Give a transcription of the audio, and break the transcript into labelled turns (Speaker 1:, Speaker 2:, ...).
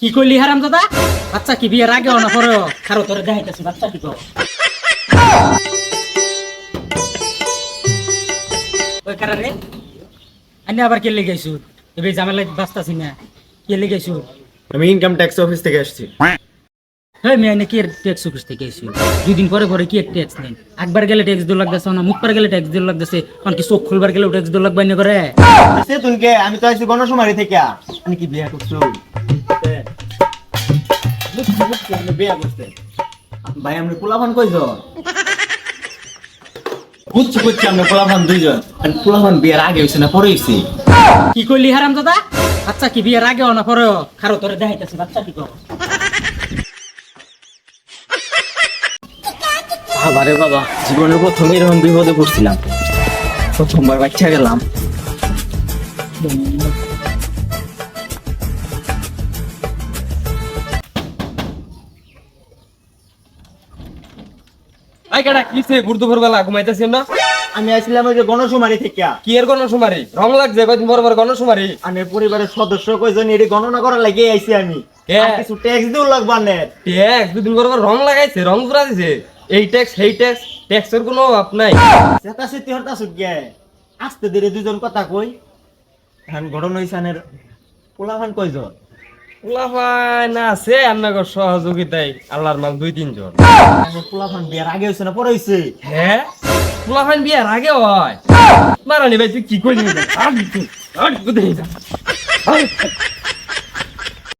Speaker 1: কি কইলি হারাম দাদা? বাচ্চা কি বিয়ের আগে না পরে? খারো তোরে দেখাইতেছি বাচ্চা কি কর। ওই কারে আনি আবার কে লেগেছু? এবে ঝামেলা বাস্তাছি না। কে লেগেছু?
Speaker 2: আমি ইনকাম ট্যাক্স অফিস থেকে আসছি।
Speaker 1: হ্যাঁ আমি আইনে কি ট্যাক্স অফিস থেকে এসেছি। দুদিন পরে পরে কি ট্যাক্স নেন? একবার গেলে ট্যাক্স দিতে লাগতেছে না, মুখ পার গেলে ট্যাক্স দিতে লাগতেছে, কারণ কি চোখ খুলবার গেলে ট্যাক্স দিতে লাগবে না করে।
Speaker 2: আছে তুনকে আমি তো আইছি গণশুমারি থেকে। আমি কি বিয়া করছো? বিয়া করতে ভাই আমরা পোলাপান কইছো? বুঝছি বুঝছি আমরা পোলাপান দুইজন। আর পোলাপান বিয়ার আগে হইছে না পরে হইছে?
Speaker 1: কি কইলি হারাম দাদা? বাচ্চা কি বিয়ের আগে না পরে? খারো তোরে দেখাইতেছি বাচ্চা কি কর।
Speaker 2: আরে বাবা, জীবনের প্রথম এরকম বিপদে পড়ছিলাম, প্রথমবার বাচ্চা গেলাম।
Speaker 3: আই কাটা কিছে গুরুদুপুর বেলা ঘুমাইতেছি না।
Speaker 2: আমি আইছিলাম ওই যে গণশুমারি থেকে।
Speaker 3: কি এর গণশুমারি? রং লাগছে কয়দিন পর পর গণশুমারি।
Speaker 2: আমি পরিবারের সদস্য কয়জন এটি গণনা করার লাগে আইছি আমি।
Speaker 3: কে?
Speaker 2: আর কিছু ট্যাক্স দিও লাগবা না।
Speaker 3: ট্যাক্স দুদিন পর পর রং লাগাইছে, রং জোড়া দিছে। এই ট্যাক্স সেই ট্যাক্স, ট্যাক্সের কোনো অভাব নাই।
Speaker 2: সেটা সত্যি হরতা সুগে আস্তে ধীরে দুজন কথা কই। এখন ঘটনা হইছানের পোলাপান কয়জন?
Speaker 3: পোলাপান আছে আপনার সহযোগিতায় আল্লাহর মাল 2-3 জন।
Speaker 2: পোলাপান বিয়ার আগে হইছে না পরে হইছে?
Speaker 3: হ্যাঁ পোলাপান বিয়ার আগে হয়। মারানি ভাই তুই কি করলি?